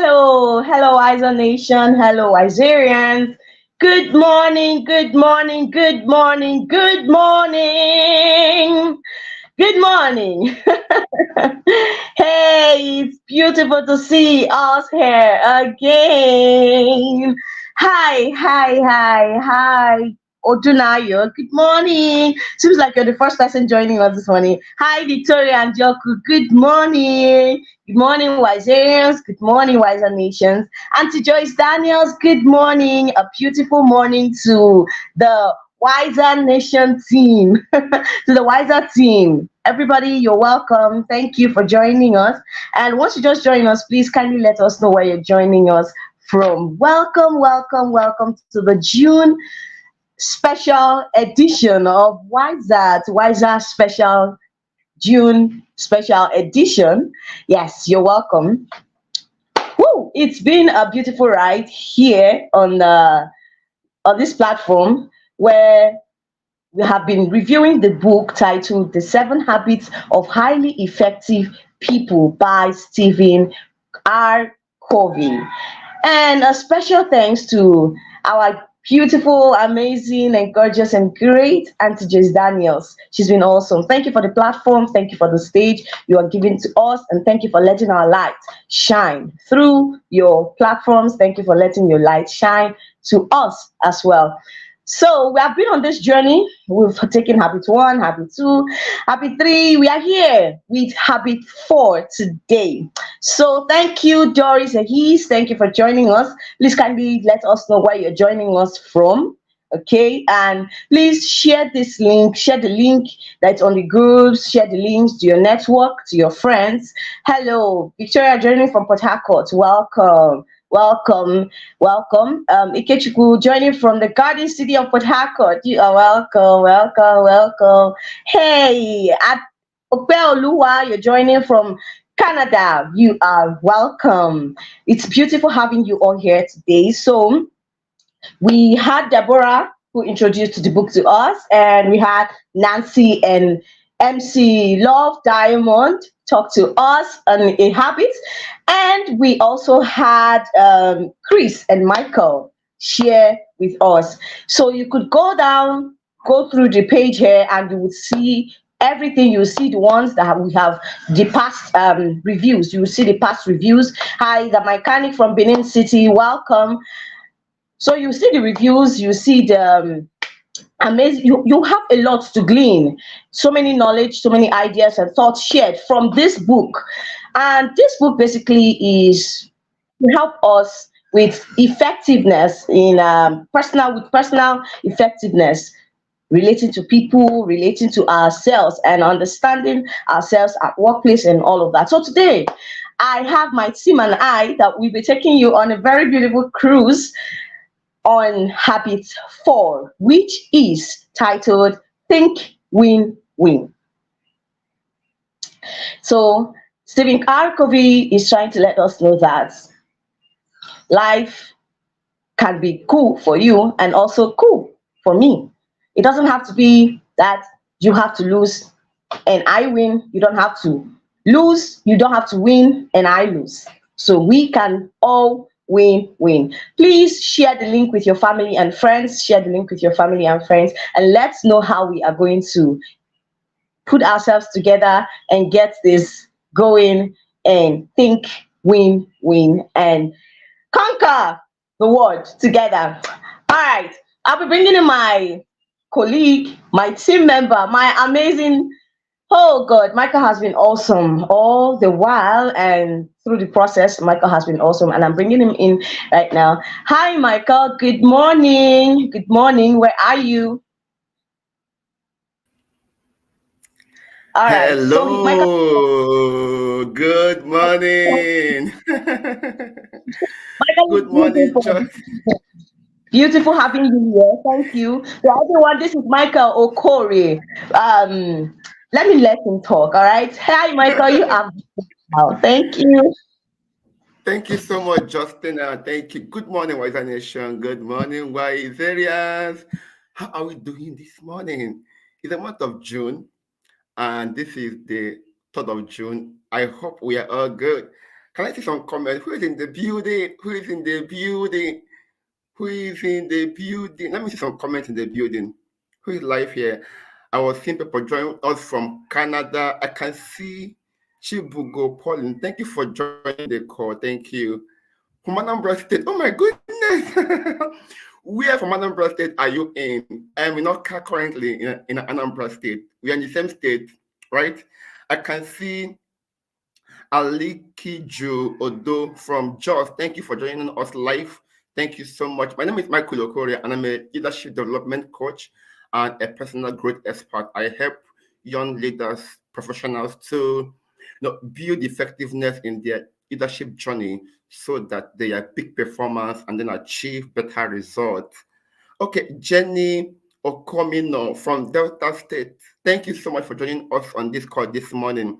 Hello, WISER Nation. Hello, Wiserians. Good morning, good morning, good morning, good morning, good morning. Hey, it's beautiful to see us here again. Hi. Odunayo, good morning. Seems like you're the first person joining us this morning. Hi, Victoria and Joku, good morning. Good morning, Wiserians. Good morning, Wiser Nations. And to Joyce Daniels, good morning. A beautiful morning to the Wiser Nation team, to the Wiser team. Everybody, you're welcome. Thank you for joining us. And once you just join us, please kindly let us know where you're joining us from. Welcome to the June special edition of Wiser Special June Special Edition. Yes, you're welcome. Woo! It's been a beautiful ride here on this platform where we have been reviewing the book titled The Seven Habits of Highly Effective People by Steven Covey. And a special thanks to our beautiful, amazing, and gorgeous and great Auntie Jace Daniels. She's been awesome. Thank you for the platform. Thank you for the stage you are giving to us. And thank you for letting our light shine through your platforms. Thank you for letting your light shine to us as well. So we have been on this journey. We've taken habit one, habit two, habit three. We are here with habit four today. So thank you, Doris Ahis. Thank you for joining us. Please kindly let us know where you're joining us from. Okay, and please share this link, share the link that's on the groups, share the links to your network, to your friends. Hello, Victoria joining from Port Harcourt. Welcome. Ikechukwu joining from the Garden City of Port Harcourt. You are welcome. Hey, at Opeoluwa, you're joining from Canada. You are welcome. It's beautiful having you all here today. So we had Deborah who introduced the book to us, and we had Nancy and MC Love Diamond talk to us on a habit, and we also had Chris and Michael share with us. So you could go through the page here, and you would see everything. You will see the ones that we have, the past reviews. You will see the past reviews. Hi, the mechanic from Benin City, welcome. So you see the reviews, you see the amazing, you have a lot to glean, so many knowledge, so many ideas and thoughts shared from this book. And this book basically is to help us with effectiveness in personal effectiveness, relating to people, relating to ourselves, and understanding ourselves at workplace and all of that. So today I have my team and I that will be taking you on a very beautiful cruise on habit four, which is titled Think Win Win. So, Stephen Covey is trying to let us know that life can be cool for you and also cool for me. It doesn't have to be that you have to lose and I win. You don't have to lose, you don't have to win and I lose. So we can all win. Please share the link with your family and friends. Share the link with your family and friends, and let's know how we are going to put ourselves together and get this going and think win and conquer the world together. All right, I'll be bringing in my colleague, my team member, my amazing. Oh God, Michael has been awesome all the while, and through the process, Michael has been awesome, and I'm bringing him in right now. Hi, Michael. Good morning. Good morning. Where are you? All right. So, Michael, Hello, good morning. Michael is Good morning, beautiful. Joy. Beautiful having you here. Thank you. So, everyone, this is Michael Okorie. Let him talk. All right. Hi, Michael. You are. Thank you. Thank you so much, Justina. Thank you. Good morning, Wiser Nation. Good morning, Wise areas. How are we doing this morning? It's the month of June, and this is the 3rd of June. I hope we are all good. Can I see some comments? Who is in the building? Who is in the building? Who is in the building? Let me see some comments in the building. Who is live here? I was seeing people join us from Canada. I can see Chibugo Pauline. Thank you for joining the call. Thank you. From Anambra State. Oh my goodness. Where from Anambra State are you in? I'm in Oka currently in Anambra State. We are in the same state, right? I can see Alikiju Odo from Jos. Thank you for joining us live. Thank you so much. My name is Michael Okorie, and I'm a leadership development coach and a personal growth expert. I help young leaders, professionals to build effectiveness in their leadership journey so that they are peak performance and then achieve better results. Okay, Jenny Okomino from Delta State. Thank you so much for joining us on this call this morning.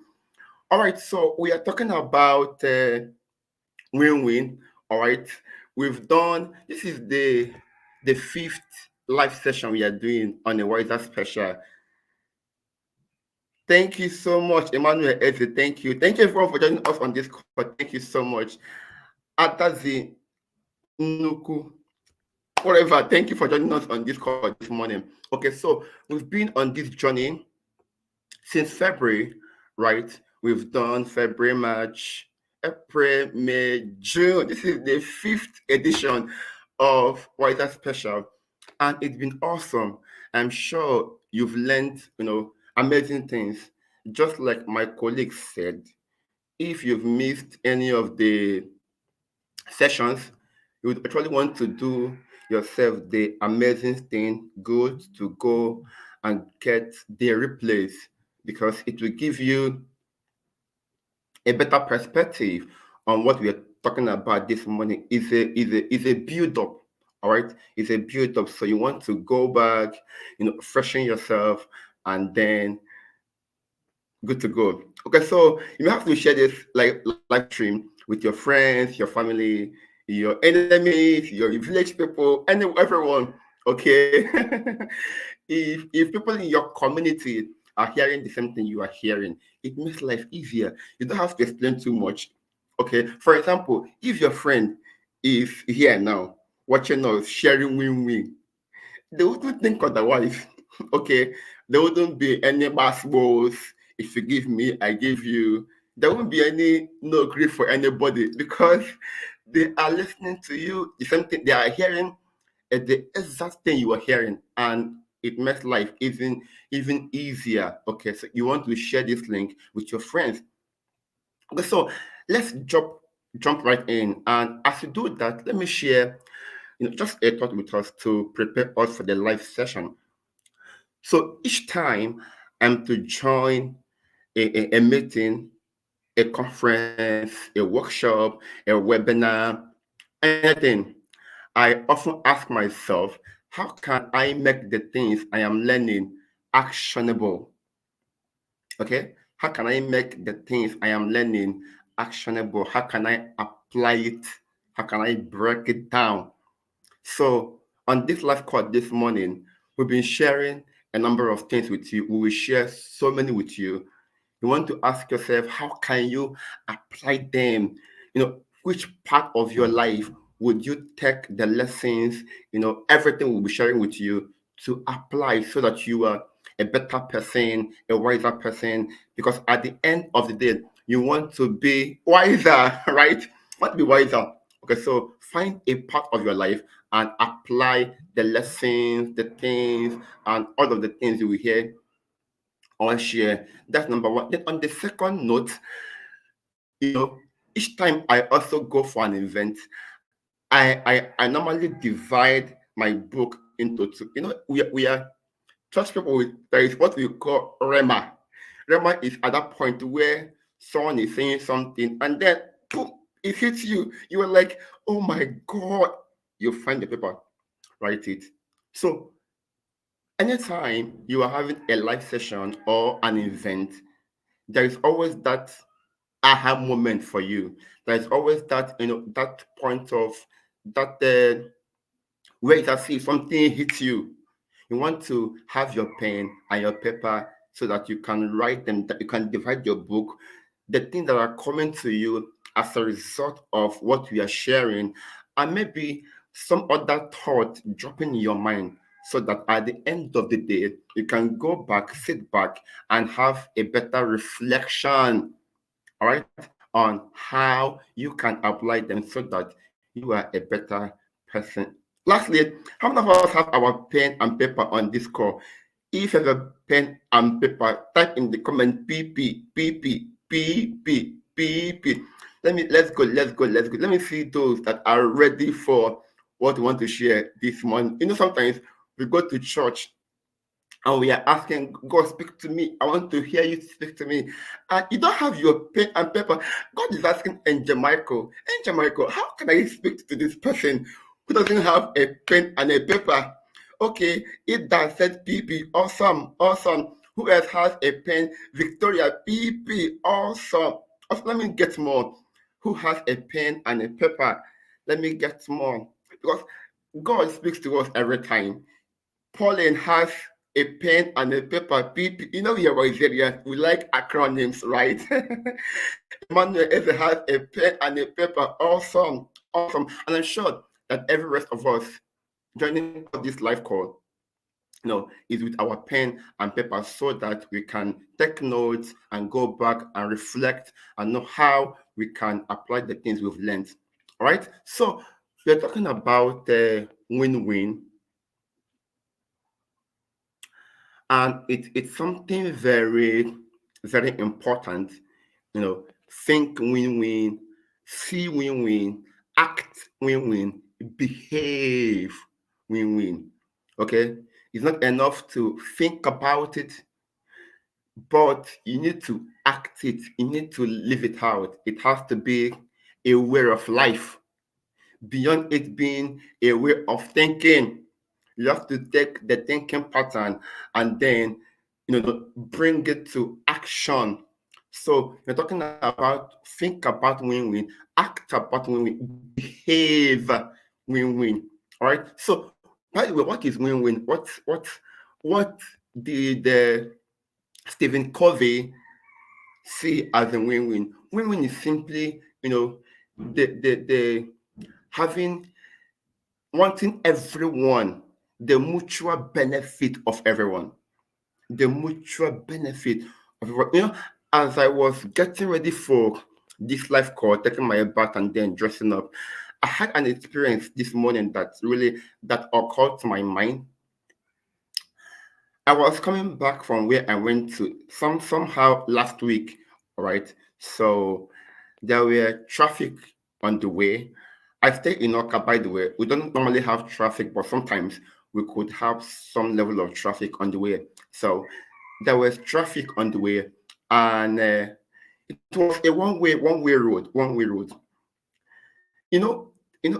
All right, so we are talking about win-win. All right, we've done. This is the fifth live session we are doing on a Wiser Special. Thank you so much, Emmanuel Eze. Thank you everyone for joining us on this call. Thank you so much, Atazi Nuku. Whatever. Thank you for joining us on this call this morning. Okay, so we've been on this journey since February, right? We've done February, March, April, May, June. This is the fifth edition of Wiser Special, and it's been awesome. I'm sure you've learned, amazing things. Just like my colleague said, if you've missed any of the sessions, you would actually want to do yourself the amazing thing, good to go and get the replays because it will give you a better perspective on what we are talking about this morning. Is a build up. All right, it's a build up. So you want to go back, freshen yourself, and then good to go. Okay, so you may have to share this like live stream with your friends, your family, your enemies, your village people, and everyone. Okay, if people in your community are hearing the same thing you are hearing, it makes life easier. You don't have to explain too much. Okay, for example, if your friend is here now watching us sharing win-win, they wouldn't think otherwise. Okay, there wouldn't be any basketballs. If you give me, I give you. There won't be any no grief for anybody because they are listening to you. The same thing they are hearing the exact thing you are hearing, and it makes life even easier. Okay, so you want to share this link with your friends. Okay, so let's jump right in, and as you do that, let me share just a thought with us to prepare us for the live session. So each time I'm to join a meeting, a conference, a workshop, a webinar, anything, I often ask myself, how can I make the things I am learning actionable? Okay? How can I make the things I am learning actionable? How can I apply it? How can I break it down? So, on this live call this morning, we've been sharing a number of things with you. We will share so many with you. You want to ask yourself, how can you apply them? Which part of your life would you take the lessons, everything we'll be sharing with you to apply so that you are a better person, a wiser person? Because at the end of the day, you want to be wiser, right? You want to be wiser. Okay, so find a part of your life and apply the lessons, the things, and all of the things you will hear or share. That's number one. Then on the second note, each time I also go for an event, I normally divide my book into two. We are church people with there is what we call Rema. Rema is at that point where someone is saying something and then boom, it hits you. You are like, oh my God. You find the paper, write it. So anytime you are having a live session or an event, there is always that aha moment for you. There's always that that point of that where it's as if something hits you. You want to have your pen and your paper so that you can write them, that you can divide your book. The things that are coming to you as a result of what we are sharing, and maybe some other thought dropping in your mind, so that at the end of the day, you can go back, sit back, and have a better reflection, all right, on how you can apply them so that you are a better person. Lastly, how many of us have our pen and paper on this call? If you have a pen and paper, type in the comment PP, PP, PP, PP. Let's go. Let me see those that are ready for what we want to share this morning. Sometimes we go to church and we are asking God, speak to me. I want to hear you speak to me. And you don't have your pen and paper. God is asking Angel Michael, how can I speak to this person who doesn't have a pen and a paper? Okay, it does said PP, awesome, awesome. Who else has a pen? Victoria, PP, awesome. Also, let me get more. Who has a pen and a paper? Let me get more. Because God speaks to us every time. Pauline has a pen and a paper. PP, we are Nigerians. We like acronyms, right? Emmanuel Eze has a pen and a paper. Awesome, awesome. And I'm sure that every rest of us joining this live call, is with our pen and paper so that we can take notes and go back and reflect and know how we can apply the things we've learned. All right. So we're talking about win-win. And it's something very, very important. Think win-win, see win-win, act win-win, behave win-win. Okay? It's not enough to think about it, but you need to act it. You need to live it out. It has to be a way of life. Beyond it being a way of thinking, you have to take the thinking pattern and then, bring it to action. So you're talking about think about win-win, act about win-win, behave win-win. All right. So by the way, what is win-win? What did Steven Covey see as a win-win? Win-win is simply, the having wanting everyone, the mutual benefit of everyone, the mutual benefit of everyone. As I was getting ready for this live call, taking my bath and then dressing up, I had an experience this morning that occurred to my mind. I was coming back from where I went to somehow last week. All right, so there were traffic on the way. I stay in Oka, by the way. We don't normally have traffic, but sometimes we could have some level of traffic on the way. So there was traffic on the way, and it was a one-way road.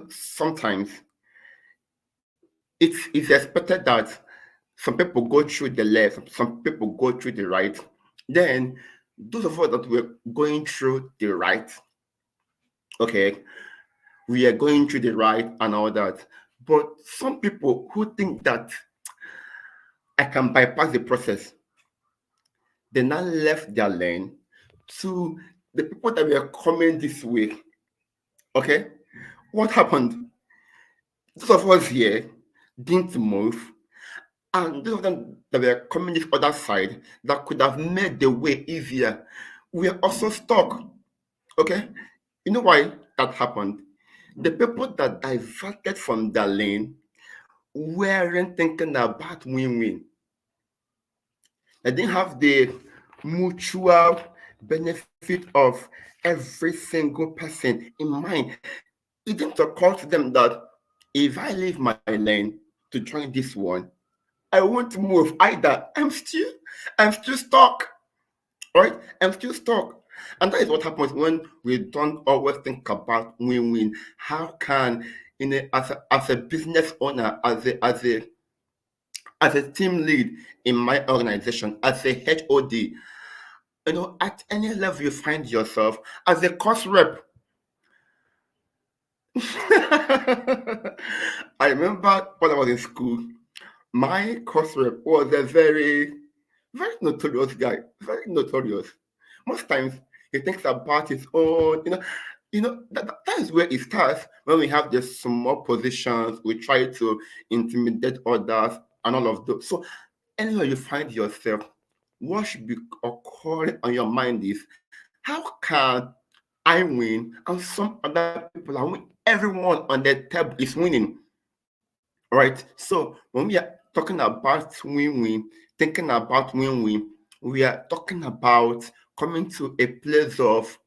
Sometimes it's expected that some people go through the left, some people go through the right. Then those of us that were going through the right, okay, we are going through the right and all that. But some people who think that I can bypass the process, they now left their lane to the people that were coming this way. Okay? What happened? Those of us here didn't move, and those of them that were coming this other side that could have made the way easier, we are also stuck. Okay? You know why that happened? The people that diverted from the lane weren't thinking about win-win. They didn't have the mutual benefit of every single person in mind. It didn't occur to them that if I leave my lane to join this one, I won't move either. I'm still stuck. Right? I'm still stuck. And that is what happens when we don't always think about win-win. How can, as a business owner, as a team lead in my organization, as a HOD, at any level you find yourself, as a course rep. I remember when I was in school, my course rep was a very, very notorious guy, very notorious. Most times he thinks about his own, that is where it starts. When we have the small positions, we try to intimidate others and all of those. So anywhere you find yourself, what should be occurring on your mind is, how can I win and some other people are winning? Everyone on the table is winning, right? So when we are talking about win-win, thinking about win-win, we are talking about coming to a place of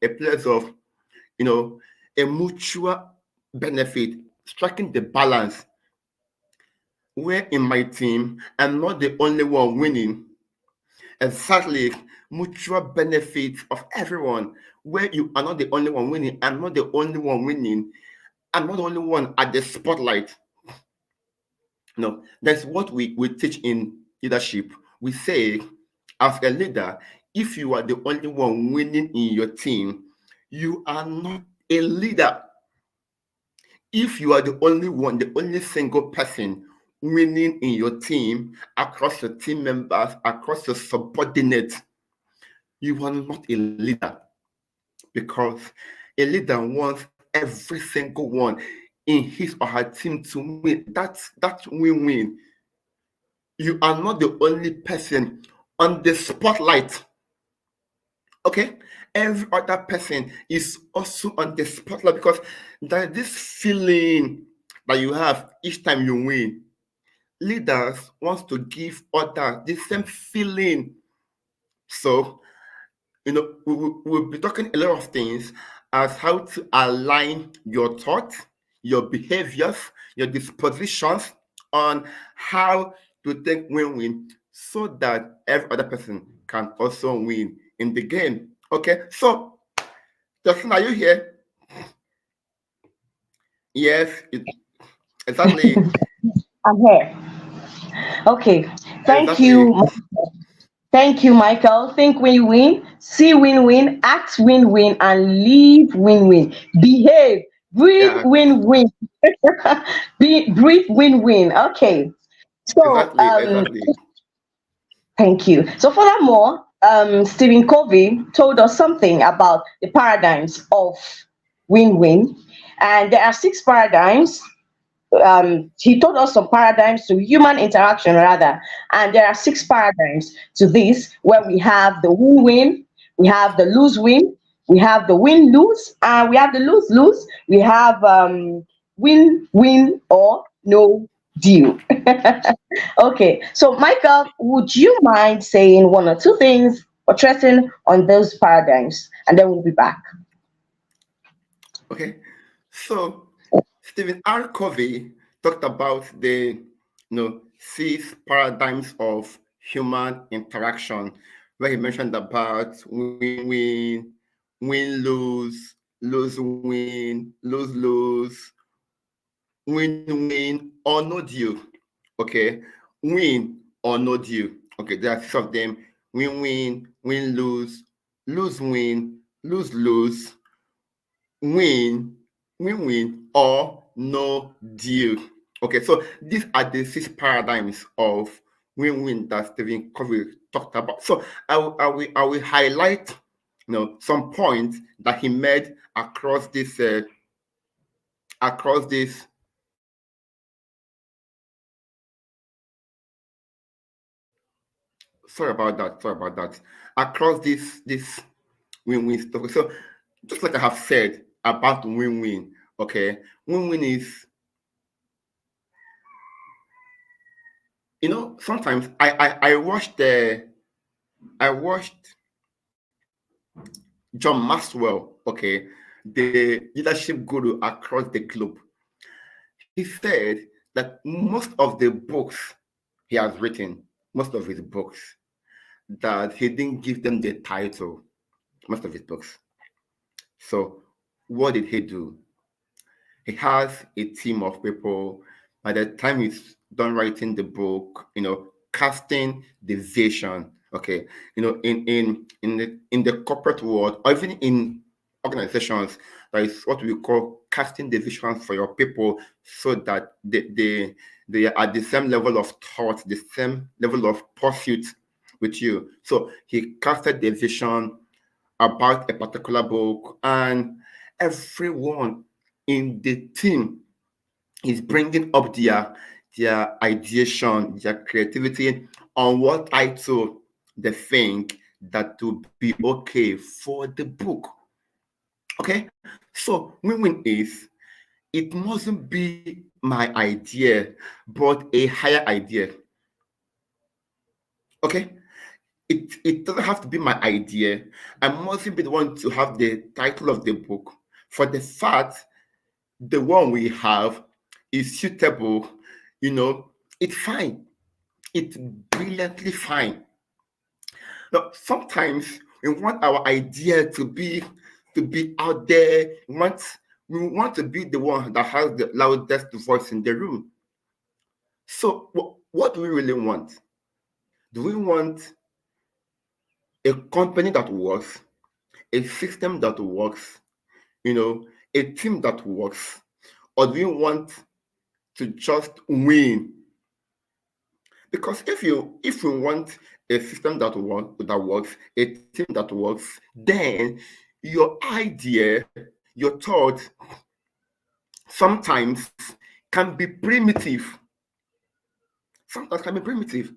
you know, a mutual benefit, striking the balance where in my team I'm not the only one winning. Exactly, mutual benefit of everyone, where you are not the only one winning, I'm not the only one winning, I'm not the only one at the spotlight. No, that's what we teach in leadership. We say, as a leader, if you are the only one winning in your team, you are not a leader. If you are the only one, the only single person winning in your team, across your team members, across your subordinates, you are not a leader, because a leader wants every single one in his or her team to win. That's win-win. You are not the only person on the spotlight. Okay, every other person is also on the spotlight, because there is this feeling that you have each time you win. Leaders want to give others the same feeling. So we'll be talking a lot of things as how to align your thoughts, your behaviors, your dispositions on how to think win-win, so that every other person can also win in the game. Okay, so Justin, are you here? Yes, exactly, I'm here. Okay. Thank exactly, you. Thank you, Michael. Think win win, see win win, act win win, and live win win. Behave, breathe yeah, win win. Breathe win win. Okay. So, exactly. thank you. So, furthermore, Stephen Covey told us something about the paradigms of win win. And there are six paradigms. He told us some paradigms to human interaction, rather. And there are six paradigms to this, where we have the win win, we have the lose win, we have the win lose, and we have the lose lose. We have win win or no deal. Okay, so Michael, would you mind saying one or two things or stressing on those paradigms, and then we'll be back. Okay, so Stephen R. Covey talked about the six paradigms of human interaction, where he mentioned about win-win, win-lose, lose-win, lose-lose, win-win, or no deal. Okay, win or no deal. Okay, there are six of them: win-win, win-lose, lose-win, lose-lose, win, win-win, or no deal. Okay, so these are the six paradigms of win-win that Stephen Covey talked about. So I will highlight some points that he made across this. Sorry about that. Across this win-win stuff. So just like I have said about win-win, okay, win-win is, sometimes I watched John Maxwell, okay, the leadership guru across the globe. He said that most of the books he has written, most of his books, that he didn't give them the title, most of his books. So what did he do? He has a team of people. By the time he's done writing the book, casting the vision. Okay, in the corporate world, or even in organizations, that is what we call casting the vision for your people, so that they are at the same level of thought, the same level of pursuit with you. So he casted the vision about a particular book, and everyone in the team is bringing up their ideation, their creativity on what title they think that will be okay for the book. Okay, so win-win is it mustn't be my idea, but a higher idea. Okay, it doesn't have to be my idea. I mustn't be the one to have the title of the book. For the fact the one we have is suitable, it's fine. It's brilliantly fine. Now, sometimes we want our idea to be out there. We want to be the one that has the loudest voice in the room. So, what do we really want? Do we want a company that works, a system that works, a team that works, or do we want to just win? Because if we want a system that works, a team that works, then your idea, your thought sometimes can be primitive. Sometimes can be primitive.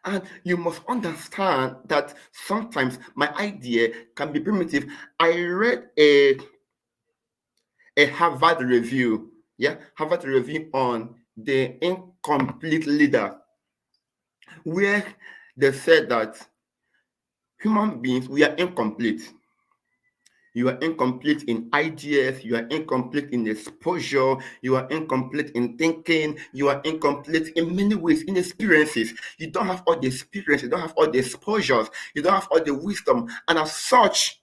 And you must understand that sometimes my idea can be primitive. I read a Harvard review, Harvard review on the incomplete leader, where they said that human beings, we are incomplete. You are incomplete in ideas, you are incomplete in exposure, you are incomplete in thinking, you are incomplete in many ways, in experiences. You don't have all the experience, you don't have all the exposures, you don't have all the wisdom. And as such,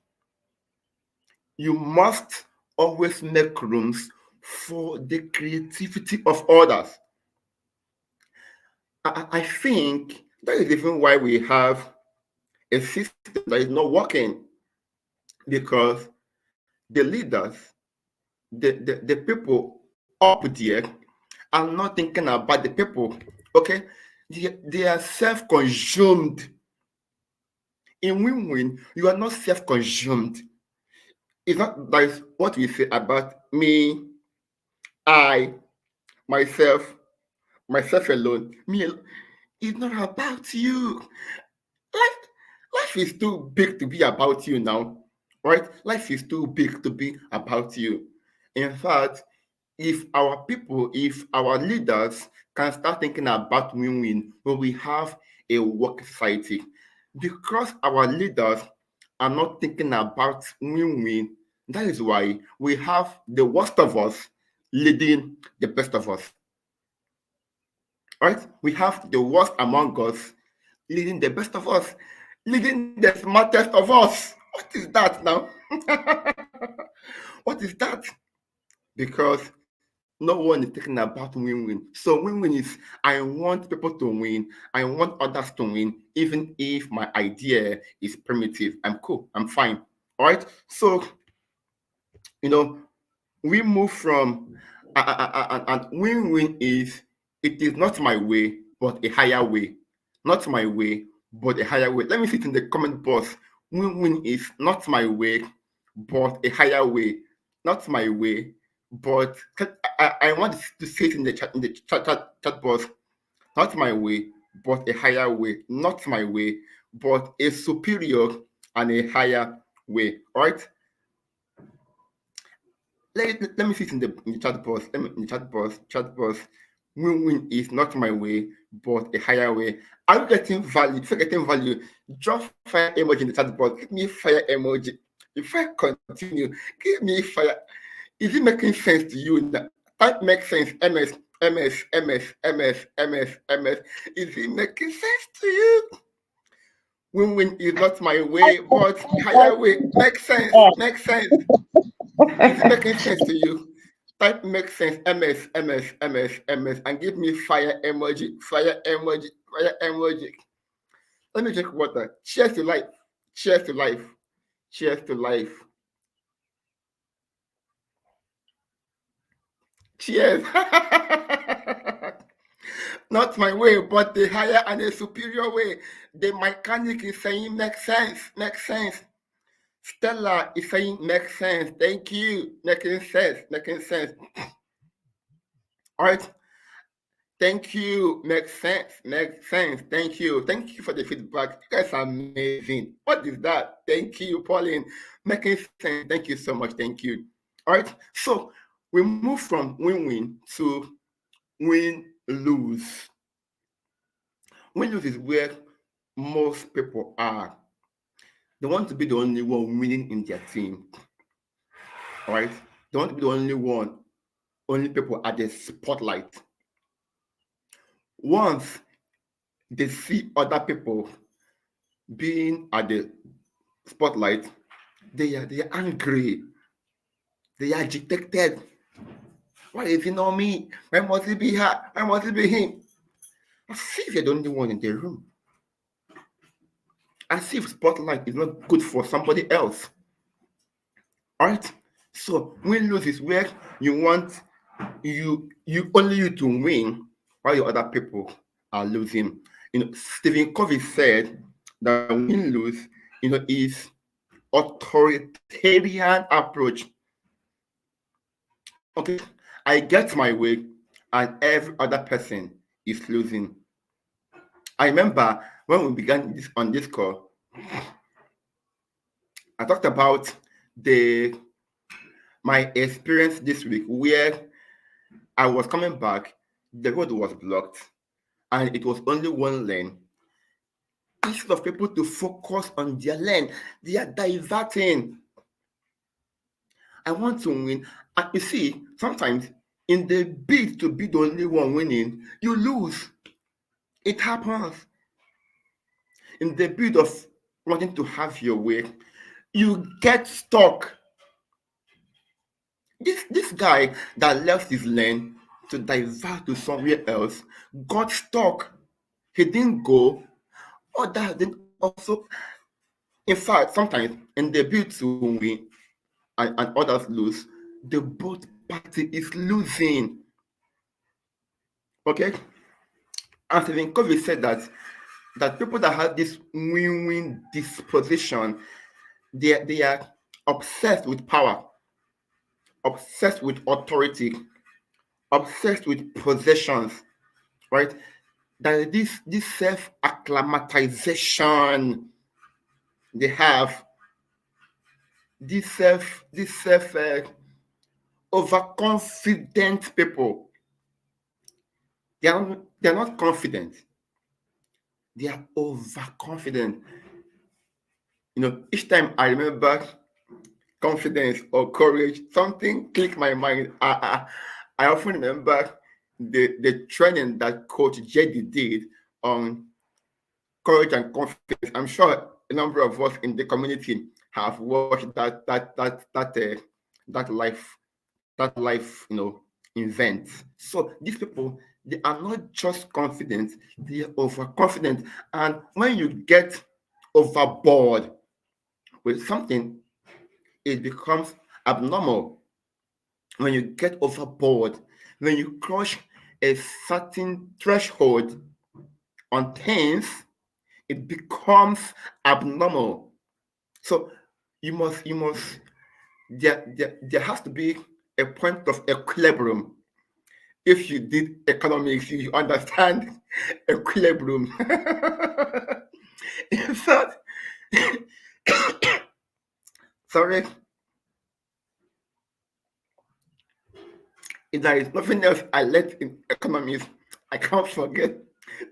you must always make rooms for the creativity of others. I think that is even why we have a system that is not working, because the leaders, the people up there are not thinking about the people. Okay, they are self-consumed. In win-win, you are not self-consumed. It's not like what we say about me, I, myself, myself alone. It's not about you. Life, life is too big to be about you now, right? Life is too big to be about you. In fact, if our leaders can start thinking about win-win when we have a work society, because our leaders are not thinking about win-win, that is why we have the worst of us leading the best of us. Right? We have the worst among us leading the best of us, leading the smartest of us. What is that now? What is that? Because no one is thinking about win-win. So win-win is I want people to win. I want others to win, even if my idea is primitive. I'm cool. I'm fine. All right. So you know, we move from and win-win is it is not my way, but a higher way. Not my way, but a higher way. Let me see it in the comment box. Win-win is not my way, but a higher way. Not my way, but I want to say it in the chat box. Not my way, but a higher way. Not my way, but a superior and a higher way. All right. Let me see it in the chat box. Let me in the chat box. Win-win is not my way, but a higher way. Are you getting value? If you're getting value, drop fire emoji in the chat box. Give me fire emoji. If I continue, give me fire. Is it making sense to you? That makes sense. MS. Is it making sense to you? Win-win is not my way, but higher way. Makes sense. Makes sense. Is it making sense to you? Type makes sense. MS, and give me fire emoji. Fire emoji. Fire emoji. Let me drink water. Cheers to life. Cheers to life. Cheers to life. Cheers. Not my way, but the higher and the superior way. The mechanic is saying makes sense. Makes sense. Stella is saying makes sense. Thank you. Making sense. Making sense. All right. Thank you. Makes sense. Makes sense. Thank you. Thank you for the feedback. You guys are amazing. What is that? Thank you, Pauline. Making sense. Thank you so much. Thank you. All right. So we move from win-win to win-lose. Win-lose is where most people are. They want to be the only one winning in their team. All right. They want to be the only one, only people at the spotlight. Once they see other people being at the spotlight, they are angry. They are agitated. Why is it not me? Why must it be her? Why must it be him? As if you're the only one in the room. As if spotlight is not good for somebody else. All right. So win-lose is where you want you only you to win while the other people are losing. Steven Covey said that win-lose, is authoritarian approach. Okay, I get my way, and every other person is losing. I remember when we began on this call, I talked about my experience this week where I was coming back, the road was blocked, and it was only one lane. Instead of people to focus on their lane, they are diverting. I want to win. And you see, sometimes in the bid to be the only one winning, you lose. It happens. In the bid of wanting to have your way, you get stuck. This guy that left his lane to divert to somewhere else got stuck. He didn't go. Others didn't also. In fact, sometimes in the bid to win and others lose, the both party is losing. Okay? And Stephen Covey said that people that have this win-win disposition, they are obsessed with power, obsessed with authority, obsessed with possessions, right? That this self-acclimatization they have, this self overconfident people. They're not confident. They are overconfident. Each time I remember confidence or courage, something clicked my mind. I often remember the training that Coach Jedi did on courage and confidence. I'm sure a number of us in the community have watched that life event. So these people, they are not just confident, they are overconfident. And when you get overboard with something, it becomes abnormal. When you get overboard, when you cross a certain threshold on things, it becomes abnormal. So there has to be a point of equilibrium. If you did economics, you understand equilibrium. In fact, sorry, if there is nothing else I learned in economics, I can't forget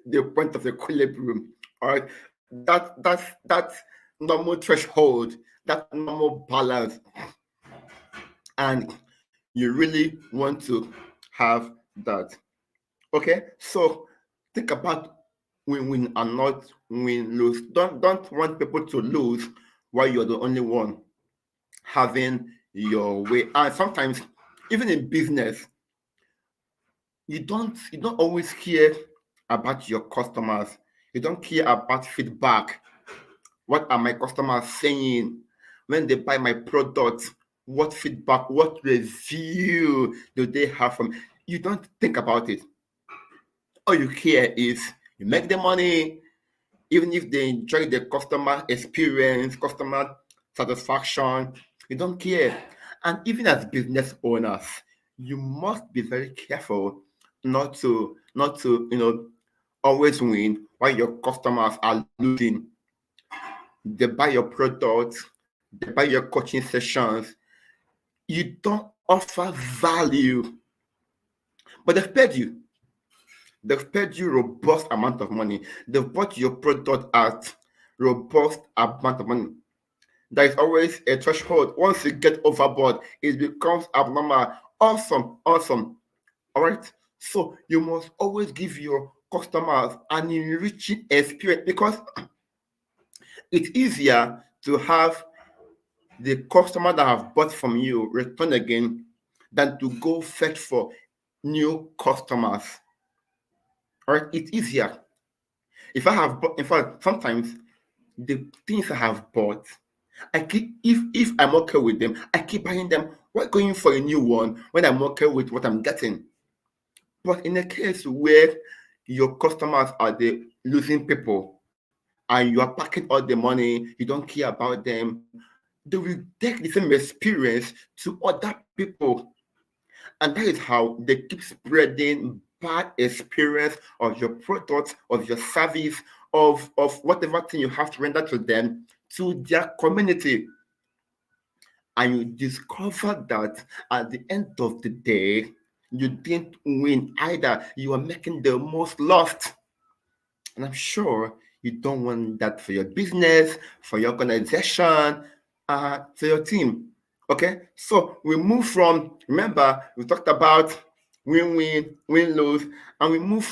the point of equilibrium. All right, that normal threshold, that normal balance, and you really want to have that. Okay, so think about win and not win lose. Don't want people to lose while you're the only one having your way. And sometimes, even in business, you don't always care about your customers. You don't care about feedback. What are my customers saying when they buy my product? What feedback, what review do they have from? You don't think about it. All you care is you make the money, even if they enjoy the customer experience, customer satisfaction. You don't care. And even as business owners, you must be very careful not to always win while your customers are losing. They buy your products, they buy your coaching sessions. You don't offer value, but they've paid you. They've paid you robust amount of money. They've bought your product at robust amount of money. There is always a threshold. Once you get overboard, it becomes abnormal. Awesome, awesome. All right. So you must always give your customers an enriching experience, because it's easier to have the customer that have bought from you return again than to go fetch for new customers. All right. It's easier. If I have bought, in fact, sometimes the things I have bought, I keep, if I'm okay with them, I keep buying them. Why going for a new one when I'm okay with what I'm getting? But in a case where your customers are the losing people and you are packing all the money, you don't care about them, they will take the same experience to other people. And that is how they keep spreading bad experience of your product, of your service, of whatever thing you have to render to them, to their community. And you discover that at the end of the day, you didn't win either. You are making the most lost. And I'm sure you don't want that for your business, for your organization, for your team. Okay, so we move from, remember, we talked about win-win, win-lose, and we move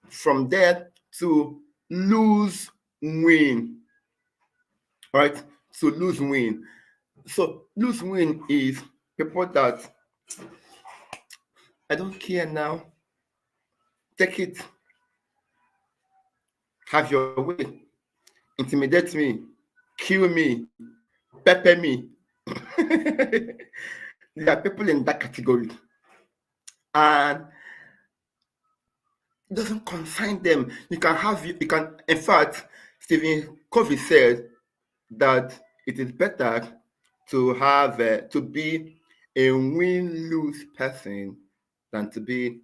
from there to lose-win. All right, so lose-win. So lose-win is people that I don't care now. Take it, have your way, intimidate me, kill me, pepper me. There are people in that category, and it doesn't concern them. You can, in fact, Stephen Covey said that it is better to have to be a win-lose person than to be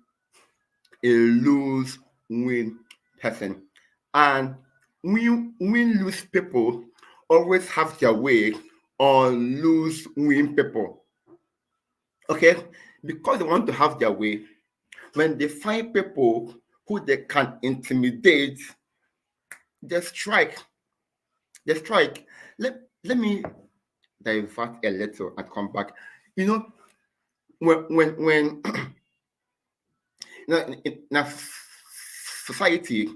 a lose-win person. And win-lose people always have their way on lose-win people. Okay? Because they want to have their way, when they find people who they can intimidate, they strike. They strike. Let me divert a little and come back. You know, when in a society,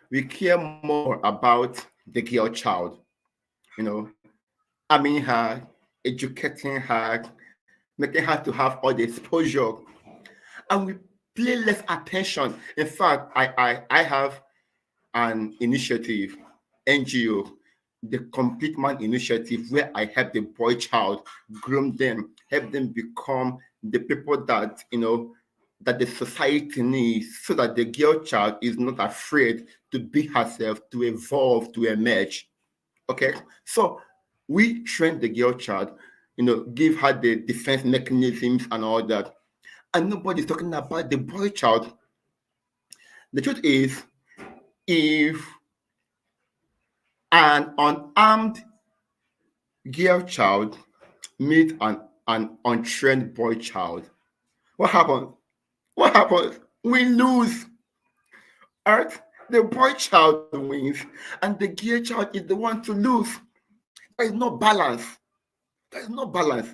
we care more about the girl child, arming her, educating her, making her to have all the exposure, and we pay less attention. In fact, I have an initiative, NGO, the Complete Man Initiative, where I help the boy child, groom them, help them become the people that that the society needs, so that the girl child is not afraid to be herself, to evolve, to emerge. Okay, so we train the girl child, give her the defense mechanisms and all that, and nobody's talking about the boy child. The truth is, if an unarmed girl child meet an untrained boy child, what happens? What happens? We lose. Right? The boy child wins, and the girl child is the one to lose. There is no balance. There is no balance.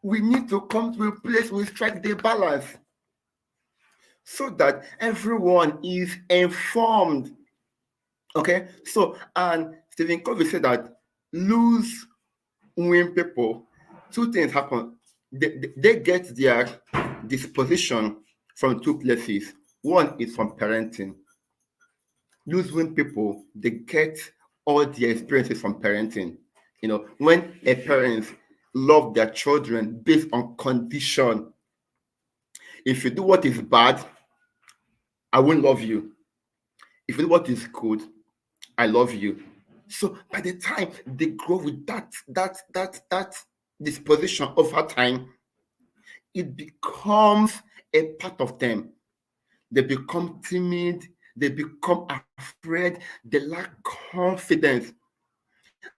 We need to come to a place where we strike the balance so that everyone is informed. Okay? So, and Stephen Covey said that lose win people, two things happen. They get their disposition from two places. One is from parenting. Lose win people, they get all their experiences from parenting. When a parent love their children based on condition, if you do what is bad, I won't love you. If you do what is good, I love you. So by the time they grow with that disposition over time, it becomes a part of them. They become timid, they become afraid, they lack confidence.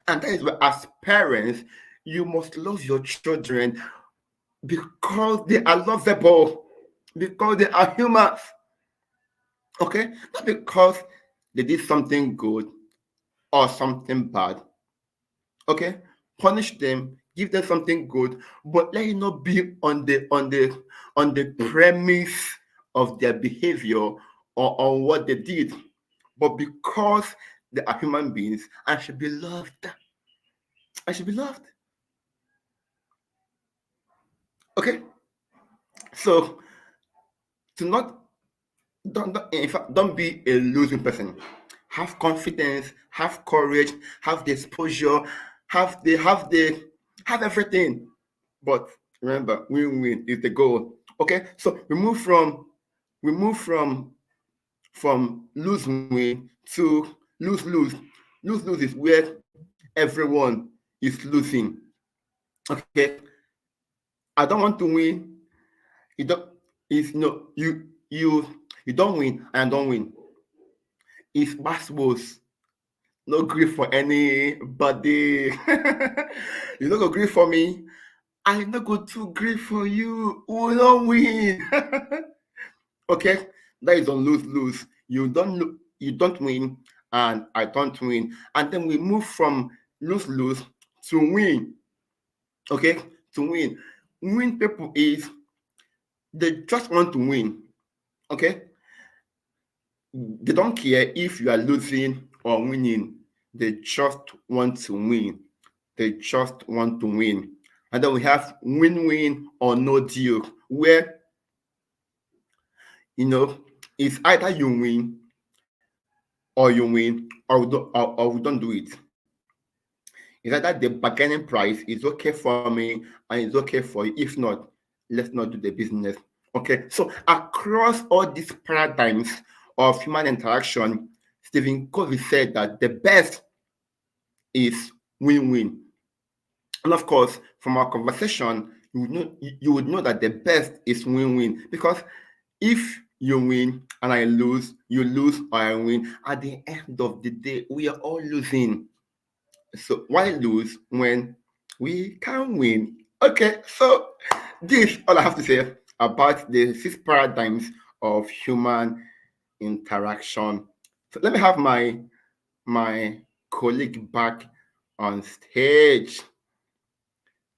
And that is where, as parents, you must love your children because they are lovable, because they are humans. Okay? Not because they did something good or something bad. Okay? Punish them, give them something good, but let it not be on the premise of their behavior or on what they did, but because they are human beings and should be loved. I should be loved. Okay? So to not don't in fact don't be a losing person. Have confidence, have courage, have the exposure, have everything. But remember, win-win is the goal. Okay, so we move from lose-win to lose-lose. Lose-lose is where everyone is losing. Okay, I don't want to win. You don't. It's no you don't win and I don't win. It's basketballs. No grief for anybody. You don't go grief for me. I not go to grief for you. We don't win. Okay, that is on lose-lose. You don't win, and I don't win, and then we move from lose-lose to win. Okay, to win. Win people is they just want to win. Okay, they don't care if you are losing or winning. They just want to win. They just want to win. And then we have win-win or no deal, where you know it's either you win or we don't do it. It's either the bargaining price is okay for me and it's okay for you. If not, let's not do the business. Okay. So across all these paradigms of human interaction, Stephen Covey said that the best is win-win. And of course, from our conversation, you would know that the best is win-win, because if you win and I lose, you lose or I win, at the end of the day, we are all losing. So why lose when we can win? Okay, so this all I have to say about the 6 paradigms of human interaction. So let me have my colleague back on stage.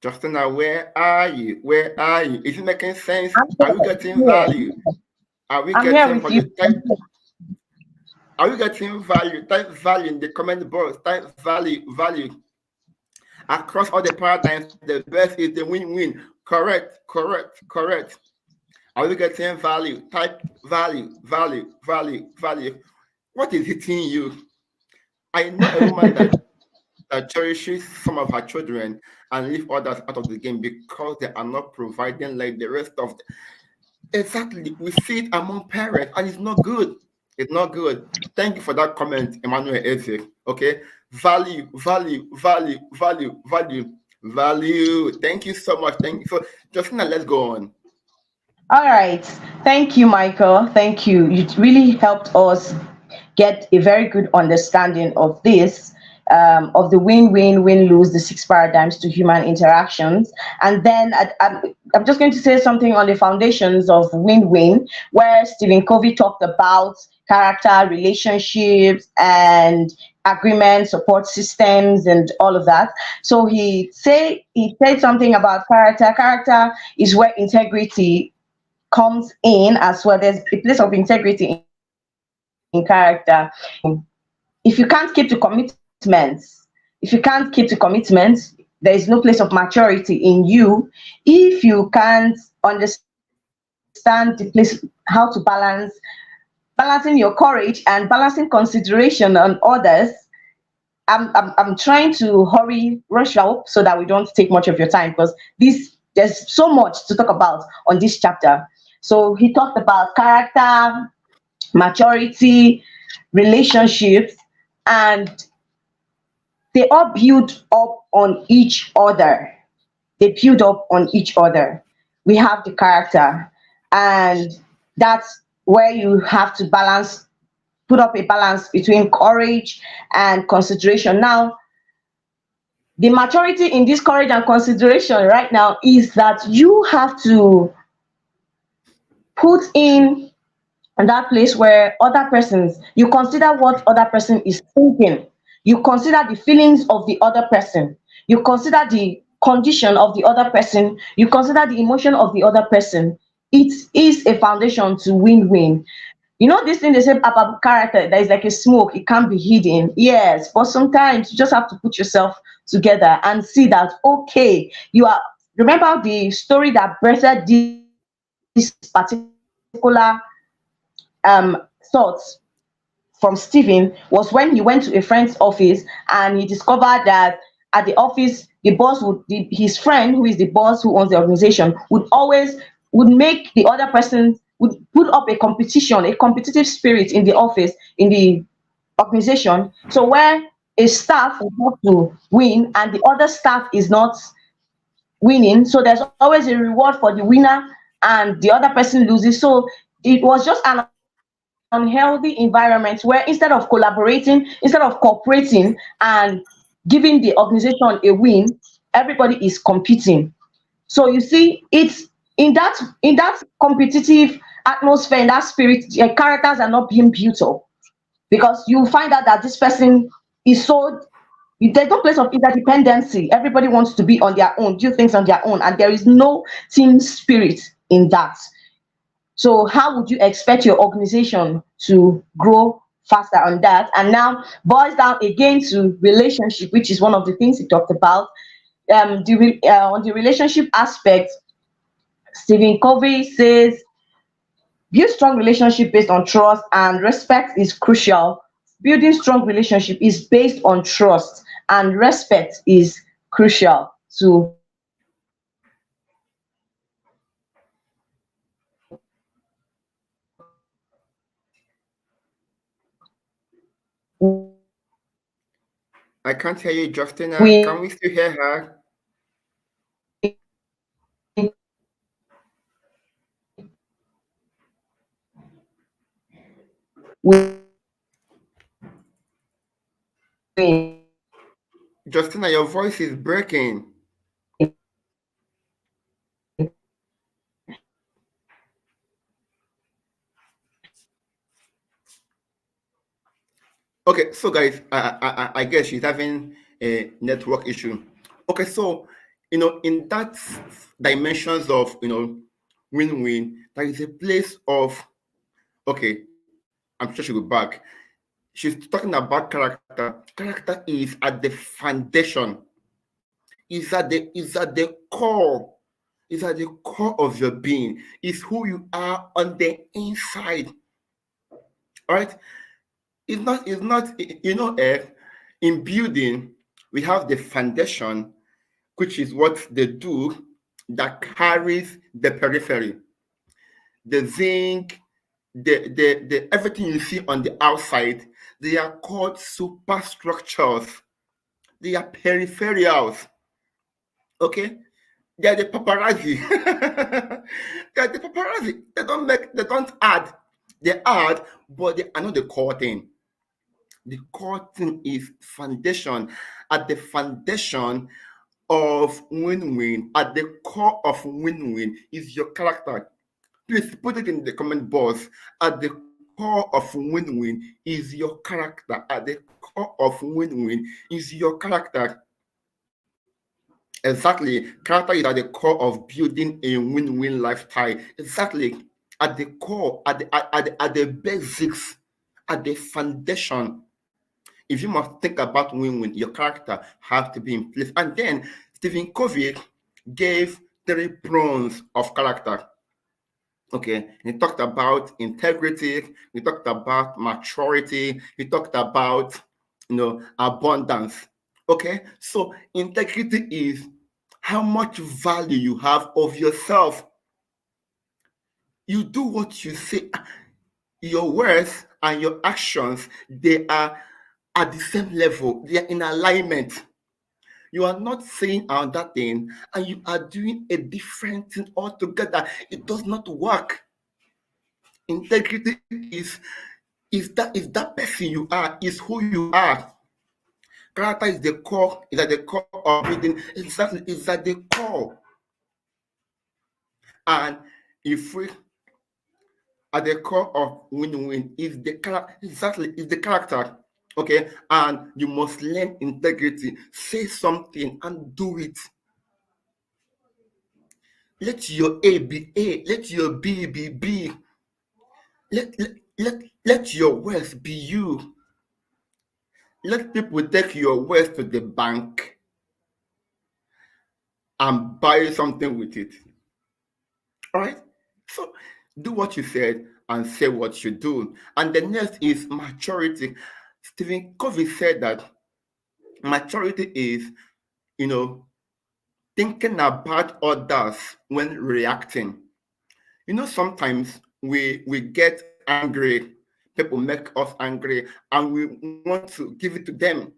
Justina, where are you? Where are you? Is it making sense? Are we getting Yeah, value? Are we I'm here getting with you. value? Are we getting value? Type value in the comment box. Type value. Across all the paradigms, the best is the win-win. Correct. Are we getting value? Type value. What is hitting you? I know a woman that cherishes some of her children and leave others out of the game because they are not providing like the rest of the... Exactly. We see it among parents, and it's not good. It's not good. Thank you for that comment, Emmanuel Eze. Okay. Value. Thank you so much. Thank you. So, Justina, let's go on. All right. Thank you, Michael. Thank you. You really helped us get a very good understanding of this, of the win-win-win-lose, the 6 paradigms to human interactions. And then I'm just going to say something on the foundations of win-win, where Stephen Covey talked about character, relationships, and agreement, support systems, and all of that. So he said something about character. Character is where integrity comes in as well. There's a place of integrity in character. If you can't keep to commitments, there is no place of maturity in you. If you can't understand the place, how to balancing your courage and balancing consideration on others. I'm trying to rush out so that we don't take much of your time, because this there's so much to talk about on this chapter. So he talked about character, maturity, relationships, and they all build up on each other. They build up on each other. We have the character, and that's where you have to balance, put up a balance between courage and consideration. Now, the maturity in this courage and consideration right now is that you have to put in that place where other persons, you consider what other person is thinking, you consider the feelings of the other person, you consider the condition of the other person, you consider the emotion of the other person. It is a foundation to win-win. You know this thing they say about character, that is like a smoke, it can't be hidden. Yes, but sometimes you just have to put yourself together and see that, okay, you are, remember the story that birthed this particular thought from Stephen was when he went to a friend's office and he discovered that at the office the boss would, his friend who is the boss who owns the organization would always, would make the other person, would put up a competition, a competitive spirit in the office, in the organization, so where a staff would have to win and the other staff is not winning, so there's always a reward for the winner and the other person loses. So it was just an unhealthy environment where instead of collaborating, instead of cooperating and giving the organization a win, everybody is competing. So you see, it's in that competitive atmosphere, in that spirit, their characters are not being built up, because you find out that this person is so, there's no place of interdependency. Everybody wants to be on their own, do things on their own, and there is no team spirit in that. So how would you expect your organization to grow faster on that? And now boils down again to relationship, which is one of the things he talked about. On the relationship aspect, Stephen Covey says build strong relationship based on trust, and respect is crucial. Building strong relationship is based on trust, and respect is crucial to I can't hear you, Justina. win Can we still hear her? Justina, your voice is breaking. Okay, so guys, I guess she's having a network issue. Okay, so in that dimensions of win-win, there is a place of, okay, I'm sure she'll be back. She's talking about character. Character is at the foundation, is at the core, is at the core of your being, is who you are on the inside. All right. It's not in building, we have the foundation, which is what they do, that carries the periphery, the zinc, the everything you see on the outside. They are called superstructures. They are peripherals. Okay, they are the paparazzi. They are the paparazzi. They don't add. They add, but they are not the core thing. The core thing is foundation. At the foundation of win-win, at the core of win-win is your character. Please put it in the comment box. At the core of win-win is your character. At the core of win-win is your character. Exactly. Character is at the core of building a win-win lifestyle. Exactly. At the core, at the basics, at the foundation. If you must think about win-win, your character has to be in place. And then Stephen Covey gave 3 prongs of character. Okay, he talked about integrity, he talked about maturity, he talked about abundance. Okay, so integrity is how much value you have of yourself. You do what you say. Your words and your actions, they are at the same level. They are in alignment. You are not saying another thing and you are doing a different thing altogether. It does not work. Integrity is that person you are, is who you are. Character is at the core of building. Exactly, is at the core. And if we at the core of win-win is the character, exactly, is the character. Okay, and you must learn integrity. Say something and do it. Let your A be A. Let your B be B. Let your words be you. Let people take your words to the bank and buy something with it. All right? So do what you said and say what you do. And the next is maturity. Stephen Covey said that maturity is, you know, thinking about others when reacting. Sometimes we get angry, people make us angry, and we want to give it to them.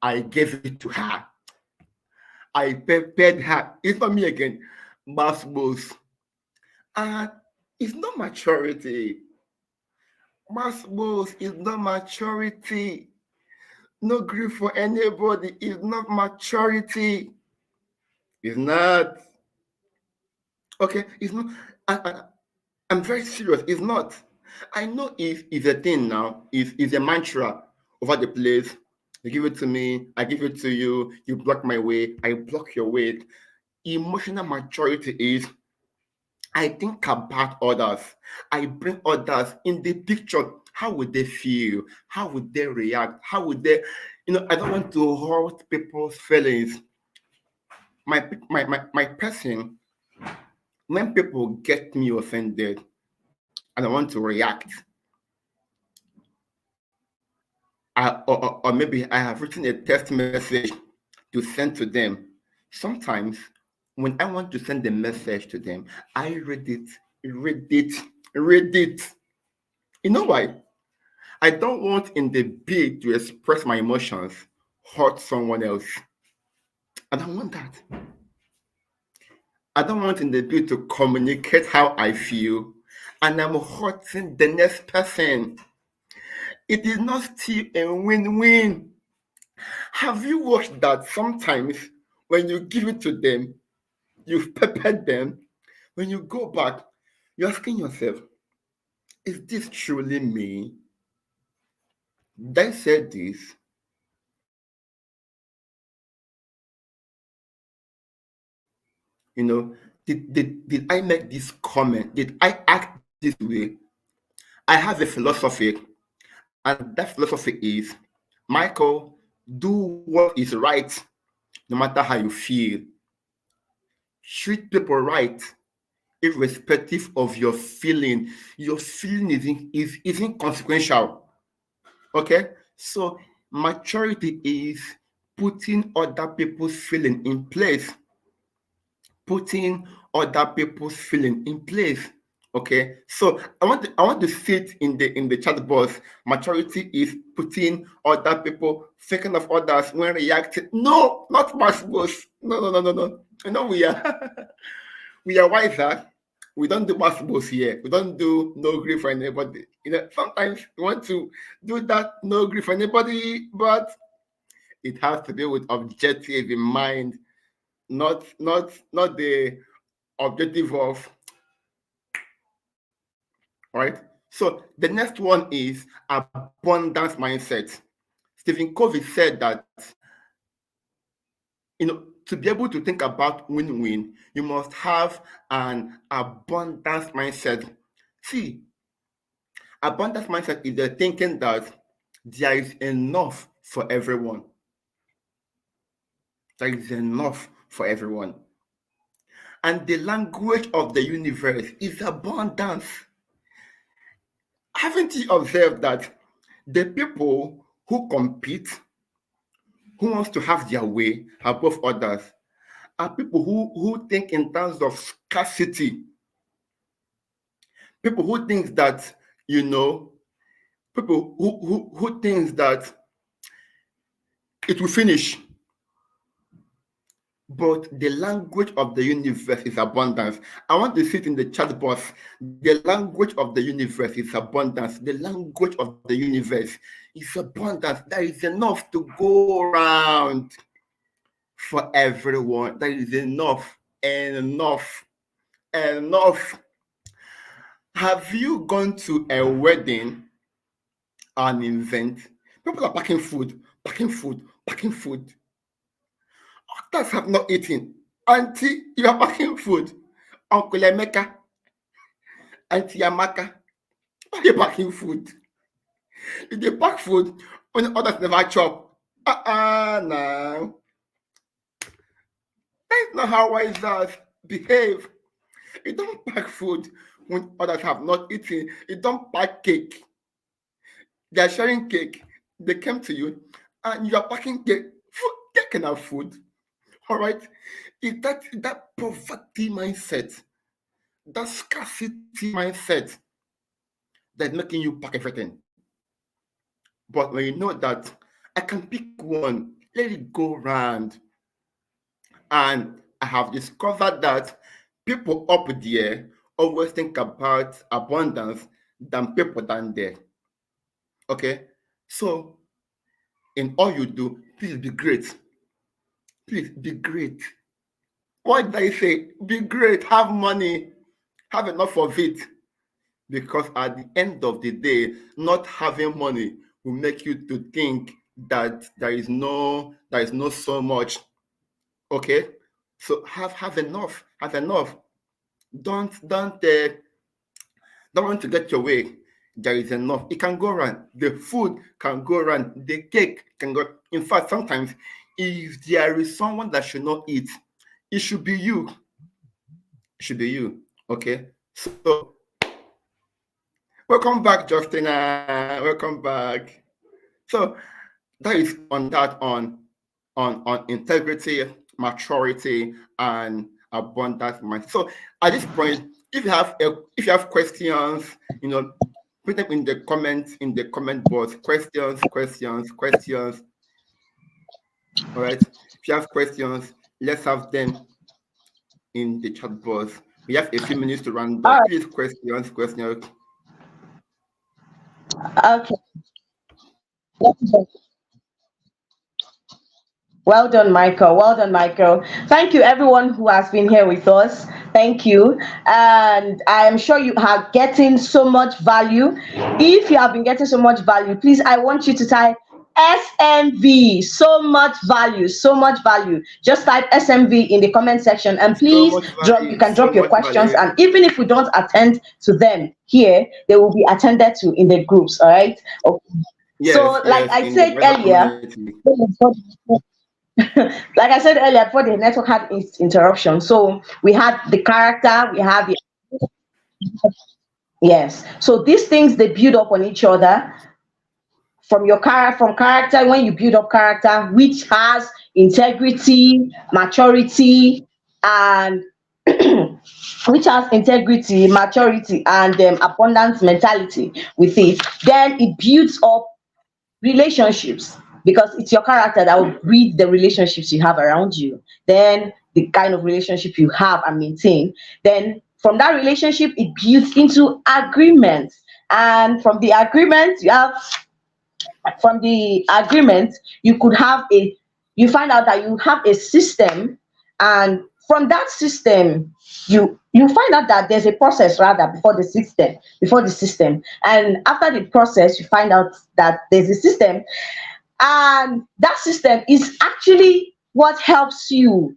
I gave it to her. I prepared her. It's not me again. Masbos. And it's not maturity. Masbos is not maturity. No grief for anybody is not maturity. It's not. Okay, it's not. I'm very serious. It's not. I know it's a thing now. It's a mantra over the place. You give it to me, I give it to you. You block my way, I block your way. Emotional maturity is I think about others. I bring others in the picture. How would they feel? How would they react? How would they, I don't want to hurt people's feelings. My person, when people get me offended and I want to react, or maybe I have written a text message to send to them. Sometimes when I want to send a message to them, I read it, read it. You know why? I don't want in the bid to express my emotions hurt someone else. I don't want that. I don't want in the bid to communicate how I feel and I'm hurting the next person. It is not still a win-win. Have you watched that sometimes when you give it to them, you've peppered them, when you go back, you're asking yourself, is this truly me? Did I say this? Did I make this comment? Did I act this way? I have a philosophy, and that philosophy is Michael, do what is right no matter how you feel. Treat people right, irrespective of your feeling. Your feeling is inconsequential. Okay? So maturity is putting other people's feeling in place. Putting other people's feeling in place. Okay, so I want to sit in the chat box. Maturity is putting other people, thinking of others when reacting. No, not Masbos. No. We are we are wiser. We don't do Masbos here. We don't do no grief for anybody. Sometimes we want to do that no grief for anybody, but it has to be with objective in mind, not the objective of, right? So the next one is abundance mindset. Stephen Covey said that to be able to think about win-win, you must have an abundance mindset. See, abundance mindset is the thinking that there is enough for everyone. There is enough for everyone. And the language of the universe is abundance. Haven't you observed that the people who compete, who wants to have their way above others, are people who think in terms of scarcity. People who think that, People who thinks that it will finish. But the language of the universe is abundance. I want to sit in the chat box. The language of the universe is abundance. The language of the universe is abundance. There is enough to go around for everyone. There is enough, enough, enough. Have you gone to a wedding, an event? People are packing food, packing food, packing food. Others have not eaten. Auntie, you are packing food. Uncle Emeka, Auntie Amaka, why are you packing food? If they pack food when others never chop, now. That's not how WISER behave. You don't pack food when others have not eaten. You don't pack cake. They are sharing cake. They came to you and you are packing cake. Food, they can have food. All right? Is that poverty mindset, that scarcity mindset that's making you pack everything. But when you know that I can pick one, let it go round. And I have discovered that people up there always think about abundance than people down there. Okay? So, in all you do, please be great. Please be great. What did I say? Be great, have money, have enough of it. Because at the end of the day, not having money will make you to think that there is no so much. Okay? So have enough. Have enough. Don't want to get your way. There is enough. It can go around. The food can go around. The cake can go. In fact, sometimes if there is someone that should not eat, it should be you. It should be you. Okay. So welcome back, Justina. Welcome back. So that is on that on integrity, maturity, and abundance mind. So at this point, if you have questions, put them in the comment box. Questions. All right. If you have questions, let's have them in the chat box. We have a few minutes to run up. Please, questions. Okay. Well done, Michael. Well done, Michael. Thank you, everyone who has been here with us. Thank you. And I'm sure you are getting so much value. If you have been getting so much value, please, I want you to type SMV. So much value. So much value. Just type SMV in the comment section. And please, you can drop your questions. Value. And even if we don't attend to them here, they will be attended to in the groups. All right. Okay. Yes, so, like I said earlier, like I said earlier, before the network had its interruption. So we had the character, we have the yes. So these things they build up on each other from character. When you build up character, which has integrity, maturity, and which has integrity, maturity, and abundance mentality with it, then it builds up relationships, because it's your character that will breed the relationships you have around you, then the kind of relationship you have and maintain. Then from that relationship it builds into agreements, and from the agreement you could have you find out that you have a system, and from that system you find out that there's a process rather before the system, and after the process you find out that there's a system, and that system is actually what helps you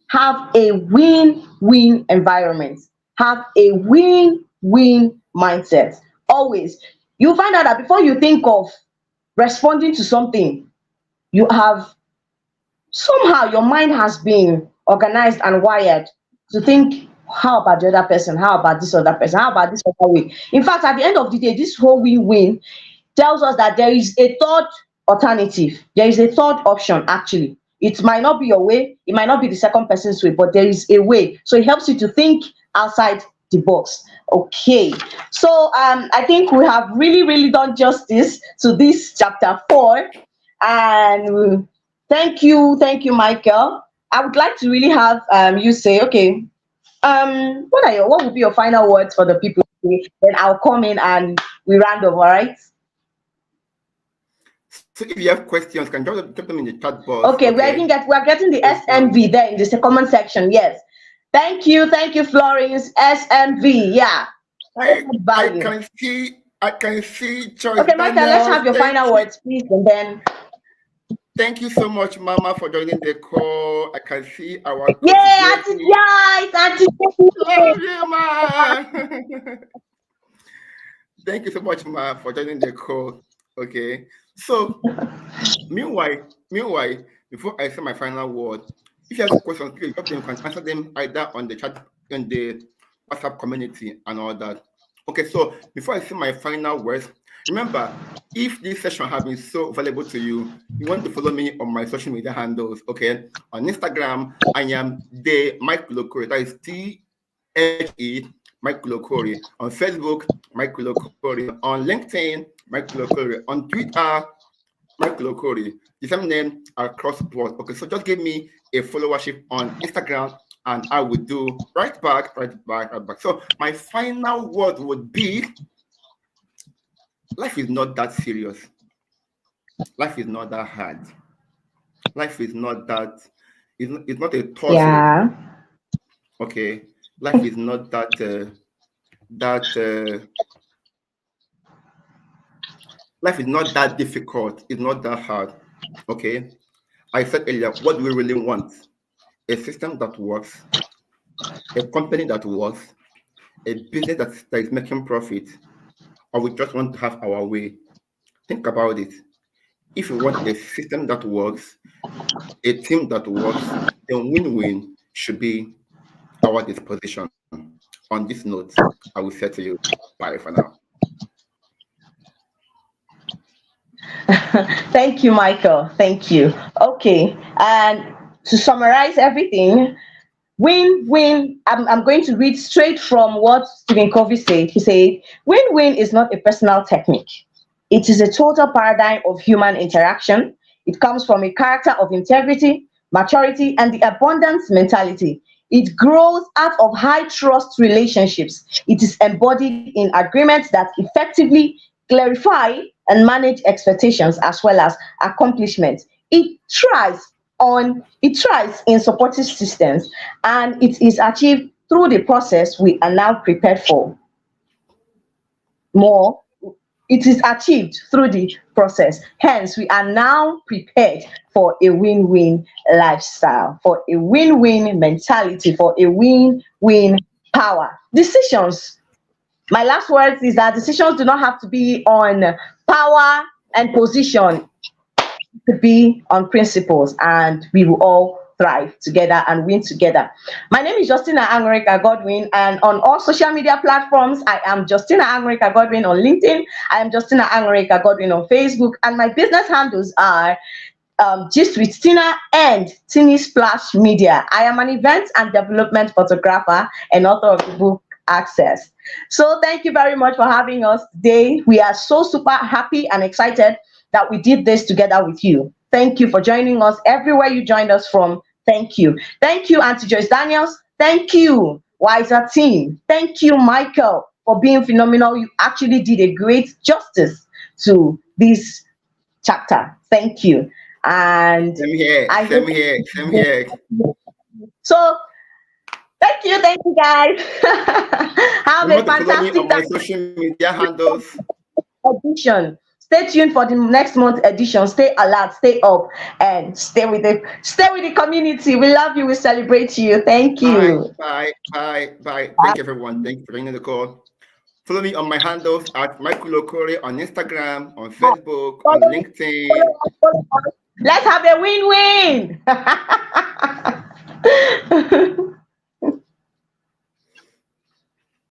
have a win-win environment, have a win-win mindset. Always, you find out that before you think of responding to something, you have somehow your mind has been organized and wired to think, how about the other person, how about this other person, how about this other way. In fact, at the end of the day, this whole win-win tells us that there is a third alternative, there is a third option. Actually, it might not be your way, it might not be the second person's way, but there is a way. So it helps you to think outside the box. Okay, so I think we have really done justice to this chapter 4, and thank you, Michael. I would like to really have you say, okay, what would be your final words for the people today? Then I'll come in and we round up. All right. So if you have questions, can drop them in the chat box. Okay, Okay. we're getting the SMV there in the comment section. Yes. Thank you, Florence. SMV. Yeah. I can see Choice Okay, Michael, let's Daniels. have your final words, please, and then. Thank you so much, Mama, for joining the call. I can see our coach. Yeah, Auntie. Love you, Ma. Thank you so much, Ma, for joining the call. Okay. So, meanwhile, before I say my final word, if you have questions, please drop them. You can answer them either on the chat, in the WhatsApp community, and all that. Okay. So, before I say my final words, remember, if this session has been so valuable to you, you want to follow me on my social media handles. Okay. On Instagram, I am the Michael Okorie. That is THE Michael Okorie. On Facebook, Michael Okorie. On LinkedIn, Michael Okorie. On Twitter, Michael Okorie. The same name across board. Okay, so just give me a followership on Instagram and I will do right back. So my final word would be, life is not that serious. Life is not that hard. Life is not that, it's not a tussle. Yeah. Okay. Life is not that, life is not that difficult. It's not that hard. Okay. I said earlier, what do we really want? A system that works, a company that works, a business that is making profit, or we just want to have our way? Think about it. If you want a system that works, a team that works, then win-win should be our disposition. On this note, I will say to you, bye for now. Thank you, Michael. Thank you. Okay, and to summarize everything, win-win. I'm going to read straight from what Steven Covey said. He said, win-win is not a personal technique. It is a total paradigm of human interaction. It comes from a character of integrity, maturity, and the abundance mentality. It grows out of high trust relationships. It is embodied in agreements that effectively clarify and manage expectations as well as accomplishments. It thrives in supportive systems, and it is achieved through the process we are now prepared for. More, it is achieved through the process. Hence, we are now prepared for a win-win lifestyle, for a win-win mentality, for a win-win power. Decisions. My last words is that decisions do not have to be on power and position. To be on principles, and we will all thrive together and win together. My name is Justina Anurika Godwin, and on all social media platforms, I am Justina Anurika Godwin on LinkedIn. I am Justina Anurika Godwin on Facebook, and my business handles are Gist with Tina and Tini Splash Media. I am an event and development photographer and author of the book Access. So thank you very much for having us today. We are so super happy and excited that we did this together with you. Thank you for joining us everywhere you joined us from. Thank you. Thank you, Auntie Joyce Daniels. Thank you, WISER team. Thank you, Michael, for being phenomenal. You actually did a great justice to this chapter. Thank you. And Same here. So thank you guys. Have a fantastic on my social media handles. Edition. Stay tuned for the next month edition. Stay alert, stay up, and stay with the community. We love you. We celebrate you. Thank you. Bye. Thank you, everyone. Thank you for joining the call. Follow me on my handles at Michael Okorie on Instagram, on Facebook, on LinkedIn. Let's have a win-win.